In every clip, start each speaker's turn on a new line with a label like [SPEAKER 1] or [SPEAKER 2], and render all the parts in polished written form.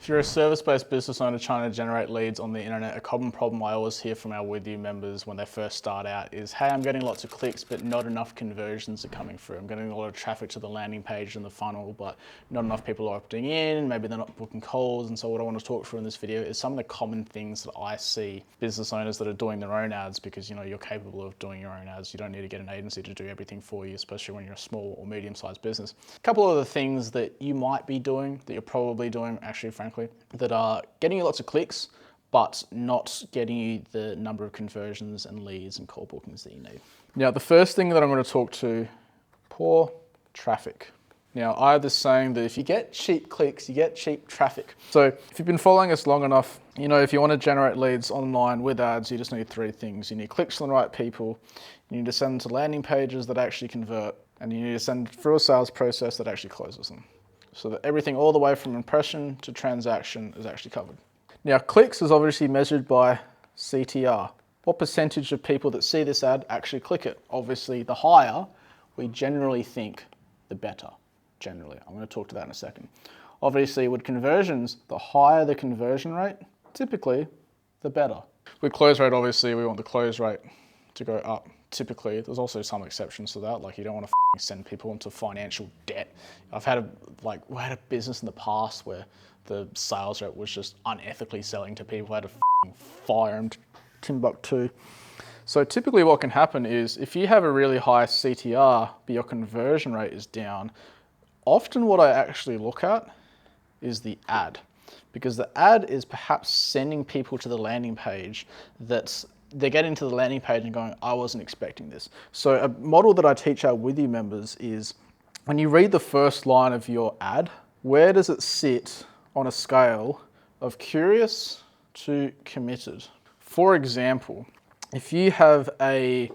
[SPEAKER 1] If you're a service-based business owner trying to generate leads on the internet, a common problem I always hear from our With You members when they first start out is, hey, I'm getting lots of clicks, but not enough conversions are coming through. I'm getting a lot of traffic to the landing page and the funnel, but not enough people are opting in. Maybe they're not booking calls. And so what I want to talk through in this video is some of the common things that I see business owners that are doing their own ads, because you're capable of doing your own ads. You don't need to get an agency to do everything for you, especially when you're a small or medium-sized business. A couple of the things that you might be doing, that you're probably doing, actually, frankly, that are getting you lots of clicks, but not getting you the number of conversions and leads and call bookings that you need. Now, the first thing that I'm going to talk to, poor traffic. Now, I have this saying that if you get cheap clicks, you get cheap traffic. So if you've been following us long enough, if you want to generate leads online with ads, you just need three things. You need clicks from the right people, you need to send them to landing pages that actually convert, and you need to send through a sales process that actually closes them. So that everything all the way from impression to transaction is actually covered. Now, clicks is obviously measured by CTR. What percentage of people that see this ad actually click it? Obviously, the higher, we generally think, the better. Generally, I'm going to talk to that in a second. Obviously, with conversions, the higher the conversion rate, typically, the better. With close rate, obviously, we want the close rate to go up. Typically, there's also some exceptions to that, like you don't want to send people into financial debt. I've had a business in the past where the sales rep was just unethically selling to people. I had to fire them to Timbuktu. So typically what can happen is if you have a really high CTR, but your conversion rate is down, often what I actually look at is the ad, because the ad is perhaps sending people to the landing page that's they're getting to the landing page and going, I wasn't expecting this. So a model that I teach our With You members is when you read the first line of your ad, where does it sit on a scale of curious to committed? For example, if you have the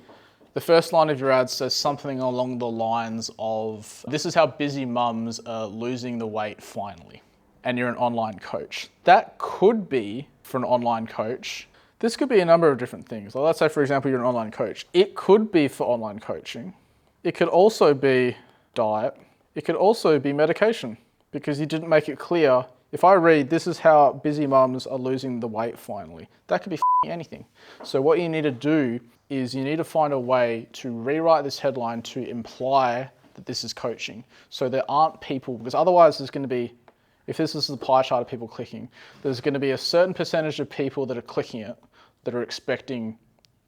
[SPEAKER 1] first line of your ad says something along the lines of, this is how busy mums are losing the weight finally, and you're an online coach. That could be, for an online coach, this could be a number of different things. Let's say, for example, you're an online coach. It could be for online coaching. It could also be diet. It could also be medication, because you didn't make it clear. If I read, this is how busy mums are losing the weight finally, that could be anything. So what you need to do is you need to find a way to rewrite this headline to imply that this is coaching. So there aren't people, because otherwise there's going to be, if this is the pie chart of people clicking, there's going to be a certain percentage of people that are clicking it that are expecting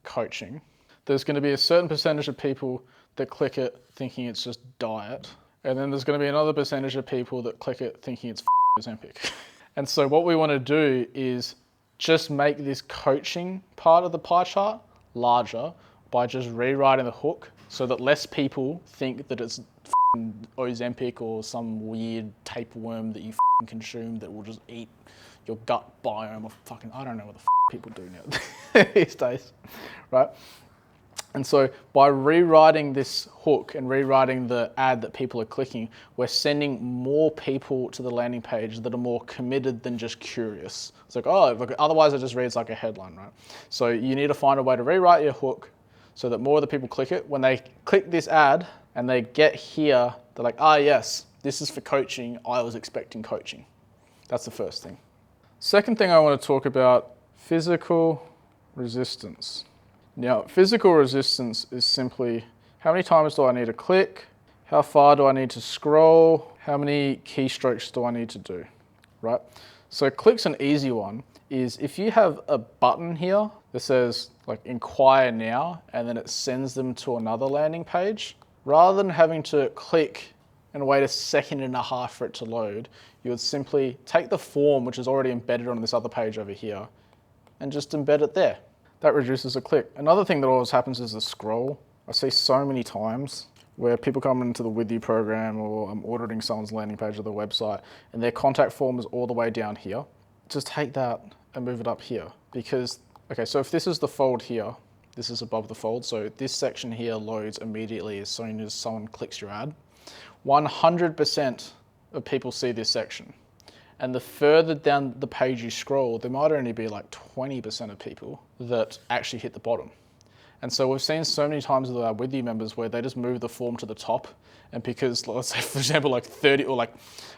[SPEAKER 1] coaching. There's going to be a certain percentage of people that click it thinking it's just diet. And then there's going to be another percentage of people that click it thinking it's Ozempic. And so what we want to do is just make this coaching part of the pie chart larger by just rewriting the hook so that less people think that it's Ozempic or some weird tapeworm that you consume that will just eat your gut biome or I don't know what the people do now these days, right? And so by rewriting this hook and rewriting the ad that people are clicking, we're sending more people to the landing page that are more committed than just curious. It's like, oh, look, otherwise it just reads like a headline, right? So you need to find a way to rewrite your hook so that more of the people click it. When they click this ad and they get here, they're like, ah, yes, this is for coaching. I was expecting coaching. That's the first thing. Second thing I want to talk about, physical resistance. Now, physical resistance is simply how many times do I need to click? How far do I need to scroll? How many keystrokes do I need to do, right? So click's an easy one. Is if you have a button here that says like inquire now, and then it sends them to another landing page, rather than having to click and wait a second and a half for it to load, you would simply take the form, which is already embedded on this other page over here, and just embed it there. That reduces a click. Another thing that always happens is the scroll. I see so many times where people come into the With You program, or I'm auditing someone's landing page of the website, and their contact form is all the way down here. Just take that and move it up here. Because, okay, so if this is the fold here, this is above the fold, so this section here loads immediately as soon as someone clicks your ad. 100% of people see this section. And the further down the page you scroll, there might only be like 20% of people that actually hit the bottom. And so we've seen so many times with our With You members where they just move the form to the top. And because, let's say, for example, like 30, or like,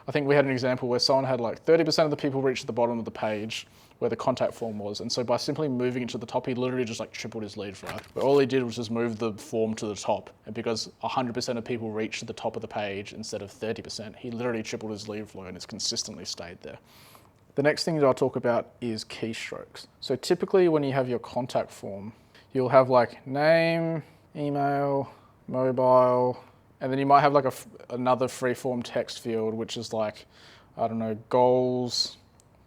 [SPEAKER 1] I think we had an example where someone had like 30% of the people reach the bottom of the page where the contact form was. And so by simply moving it to the top, he literally just like tripled his lead, right? But all he did was just move the form to the top. And because 100% of people reached the top of the page instead of 30%, he literally tripled his lead flow and it's consistently stayed there. The next thing that I'll talk about is keystrokes. So typically when you have your contact form, you'll have like name, email, mobile, and then you might have like another free-form text field, which is like, I don't know, goals,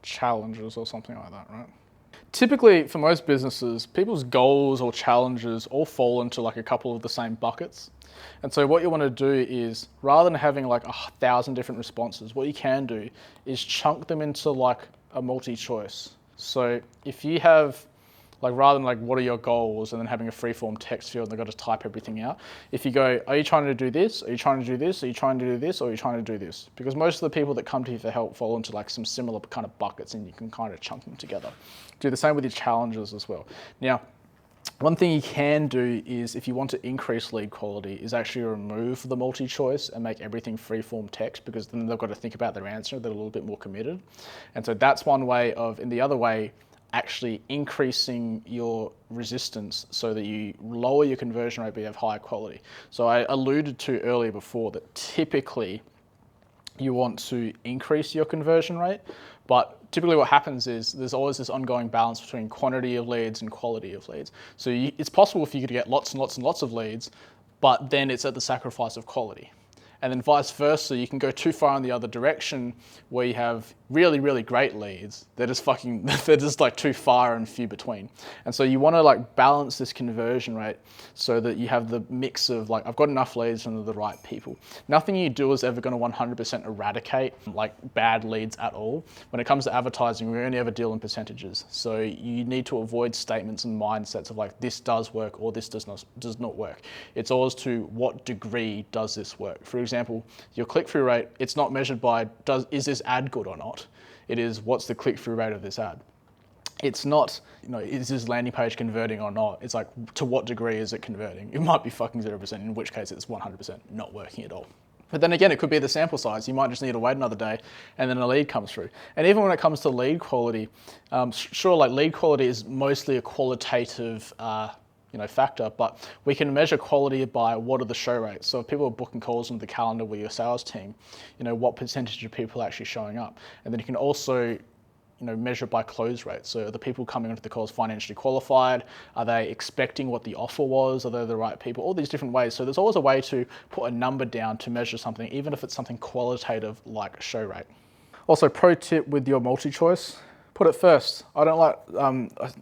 [SPEAKER 1] challenges or something like that, right? Typically, for most businesses, people's goals or challenges all fall into like a couple of the same buckets. And so what you want to do is, rather than having like 1,000 different responses, what you can do is chunk them into like a multi-choice. So if you have, like, rather than like, what are your goals, and then having a free-form text field and they've got to type everything out, if you go, are you trying to do this? Are you trying to do this? Are you trying to do this? Or are you trying to do this? Because most of the people that come to you for help fall into like some similar kind of buckets, and you can kind of chunk them together. Do the same with your challenges as well. Now, one thing you can do is, if you want to increase lead quality, is actually remove the multi-choice and make everything free-form text, because then they've got to think about their answer. They're a little bit more committed. And so that's one way of, and the other way, actually increasing your resistance so that you lower your conversion rate but you have higher quality. So I alluded to earlier before that typically you want to increase your conversion rate, but typically what happens is there's always this ongoing balance between quantity of leads and quality of leads. So it's possible for you to get lots and lots and lots of leads, but then it's at the sacrifice of quality. And then vice versa, you can go too far in the other direction where you have really, really great leads. They're just like too far and few between. And so you want to like balance this conversion rate so that you have the mix of like, I've got enough leads from the right people. Nothing you do is ever going to 100% eradicate like bad leads at all. When it comes to advertising, we only ever deal in percentages. So you need to avoid statements and mindsets of like, this does work or this does not work. It's always to what degree does this work. For example, your click-through rate, it's not measured by is this ad good or not? It is, what's the click-through rate of this ad? It's not, is this landing page converting or not? It's like, to what degree is it converting? It might be fucking 0%, in which case it's 100% not working at all. But then again, it could be the sample size. You might just need to wait another day and then a lead comes through. And even when it comes to lead quality, sure, like lead quality is mostly a qualitative factor, but we can measure quality by what are the show rates. So if people are booking calls into the calendar with your sales team, what percentage of people are actually showing up? And then you can also measure by close rate. So are the people coming into the calls financially qualified? Are they expecting what the offer was? Are they the right people? All these different ways. So there's always a way to put a number down to measure something, even if it's something qualitative like show rate. Also, pro tip with your multi-choice, put it first. I don't like,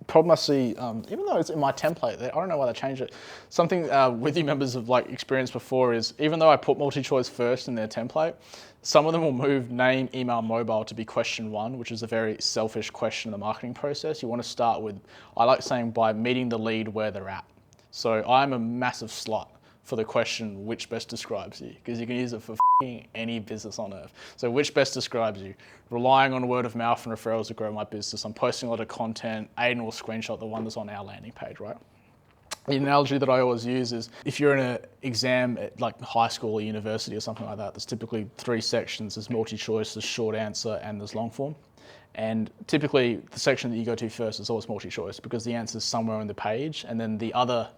[SPEAKER 1] problem I see, even though it's in my template, I don't know why they changed it. Something With You members have like experienced before is, even though I put multi-choice first in their template, some of them will move name, email, mobile to be question 1, which is a very selfish question in the marketing process. You want to start with, I like saying, by meeting the lead where they're at. So I'm a massive slut for the question, which best describes you? Because you can use it for any business on earth. So which best describes you? Relying on word of mouth and referrals to grow my business. I'm posting a lot of content. Aiden will screenshot the one that's on our landing page, right? The analogy that I always use is, if you're in an exam at like high school or university or something like that, there's typically 3 sections. There's multi-choice, there's short answer, and there's long form. And typically the section that you go to first is always multi-choice, because the answer is somewhere on the page, and then the other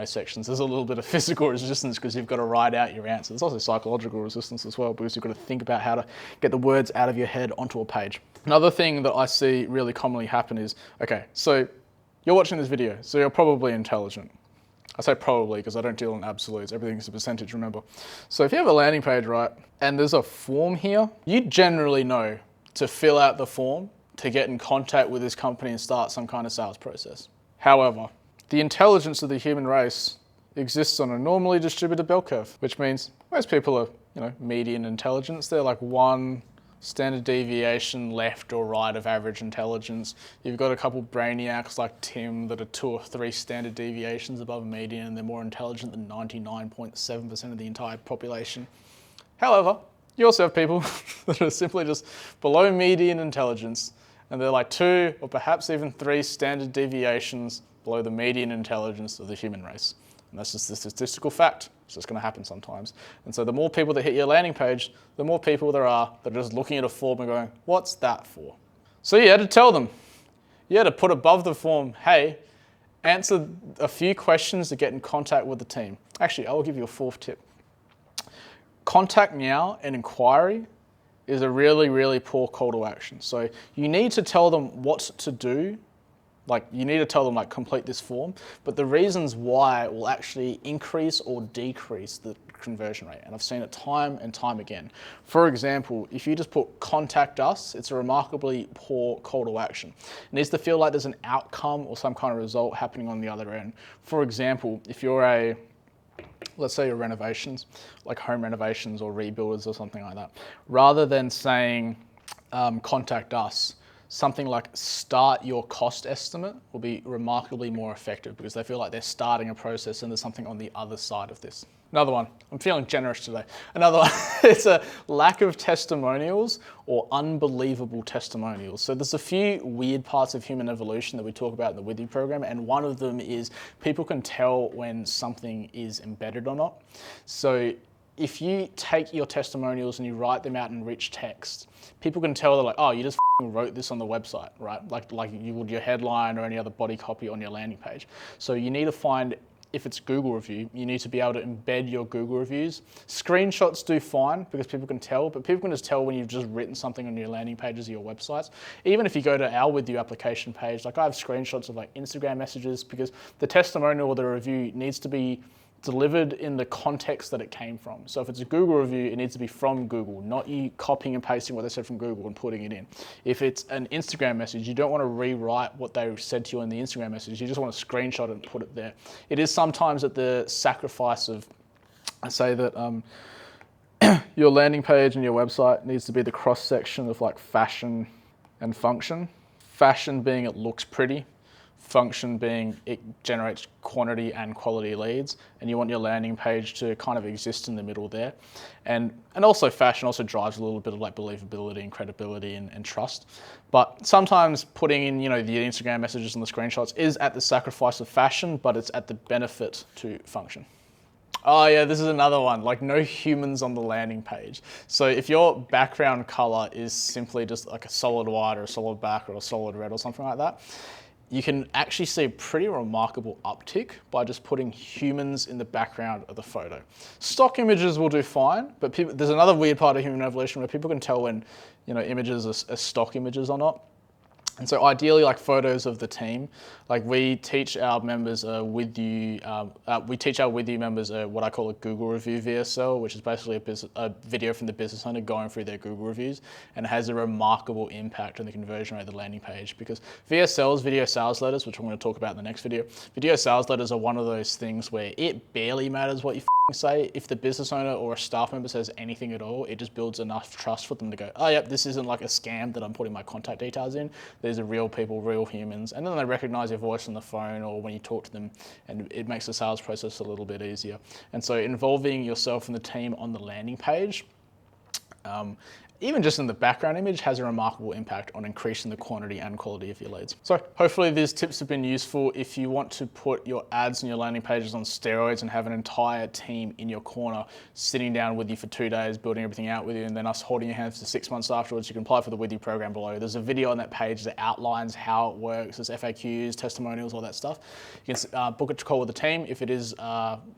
[SPEAKER 1] sections, there's a little bit of physical resistance because you've got to write out your answer. There's also psychological resistance as well, because you've got to think about how to get the words out of your head onto a page. Another thing that I see really commonly happen is, okay, so you're watching this video, so you're probably intelligent. I say probably because I don't deal in absolutes. Everything's a percentage, remember. So if you have a landing page, right, and there's a form here, you generally know to fill out the form to get in contact with this company and start some kind of sales process. However, the intelligence of the human race exists on a normally distributed bell curve, which means most people are, median intelligence. They're like 1 standard deviation left or right of average intelligence. You've got a couple brainiacs like Tim that are 2 or 3 standard deviations above median, and they're more intelligent than 99.7% of the entire population. However, you also have people that are simply just below median intelligence, and they're like 2 or perhaps even 3 standard deviations below the median intelligence of the human race. And that's just a statistical fact. It's just going to happen sometimes. And so the more people that hit your landing page, the more people there are that are just looking at a form and going, what's that for? So you had to tell them. You had to put above the form, hey, answer a few questions to get in contact with the team. Actually, I will give you a fourth tip. Contact now and inquiry is a really, really poor call to action. So you need to tell them what to do. Like you need to tell them like complete this form, but the reasons why will actually increase or decrease the conversion rate. And I've seen it time and time again. For example, if you just put contact us, it's a remarkably poor call to action. It needs to feel like there's an outcome or some kind of result happening on the other end. For example, if you're let's say your renovations, like home renovations or rebuilders or something like that, rather than saying contact us, something like start your cost estimate will be remarkably more effective because they feel like they're starting a process and there's something on the other side of this. Another one, I'm feeling generous today. Another one, it's a lack of testimonials or unbelievable testimonials. So there's a few weird parts of human evolution that we talk about in the With You program, and one of them is people can tell when something is embedded or not. So if you take your testimonials and you write them out in rich text, people can tell they're like, oh, you just wrote this on the website, right? Like you would your headline or any other body copy on your landing page. So you need to find, if it's Google review, you need to be able to embed your Google reviews. Screenshots do fine because people can tell, but people can just tell when you've just written something on your landing pages or your websites. Even if you go to our With You application page, like I have screenshots of like Instagram messages because the testimonial or the review needs to be delivered in the context that it came from. So if it's a Google review, it needs to be from Google, not you copying and pasting what they said from Google and putting it in. If it's an Instagram message, you don't want to rewrite what they said to you in the Instagram message. You just want to screenshot it and put it there. It is sometimes at the sacrifice of, I say that your landing page and your website needs to be the cross section of like fashion and function. Fashion being it looks pretty. Function being it generates quantity and quality leads, and you want your landing page to kind of exist in the middle there. And also fashion also drives a little bit of like believability and credibility and trust. But sometimes putting in, the Instagram messages and the screenshots is at the sacrifice of fashion, but it's at the benefit to function. Oh yeah, this is another one, like no humans on the landing page. So if your background color is simply just like a solid white or a solid black or a solid red or something like that, you can actually see a pretty remarkable uptick by just putting humans in the background of the photo. Stock images will do fine, but there's another weird part of human evolution where people can tell when images are stock images or not. And so ideally, like photos of the team, like we teach our members With You members what I call a Google review VSL, which is basically a video from the business owner going through their Google reviews, and it has a remarkable impact on the conversion rate of the landing page because VSLs, video sales letters, which I'm going to talk about in the next video, video sales letters are one of those things where it barely matters what you say. If the business owner or a staff member says anything at all, it just builds enough trust for them to go, oh yep, this isn't like a scam that I'm putting my contact details in. These are real people, real humans. And then they recognize your voice on the phone or when you talk to them, and it makes the sales process a little bit easier. And so involving yourself and the team on the landing page, even just in the background image, has a remarkable impact on increasing the quantity and quality of your leads. So hopefully these tips have been useful. If you want to put your ads and your landing pages on steroids and have an entire team in your corner sitting down with you for 2 days, building everything out with you, and then us holding your hands for 6 months afterwards, you can apply for the With You program below. There's a video on that page that outlines how it works. There's FAQs, testimonials, all that stuff. You can book a call with the team if it is,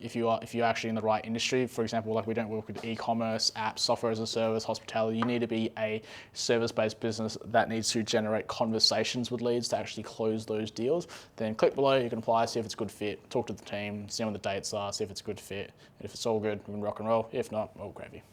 [SPEAKER 1] if you're actually in the right industry. For example, like we don't work with e-commerce, apps, software as a service, hospitality. You need to be a service-based business that needs to generate conversations with leads to actually close those deals. Then click below, you can apply, see if it's a good fit, talk to the team, see when the dates are, see if it's a good fit. And if it's all good, we can rock and roll. If not, well, gravy.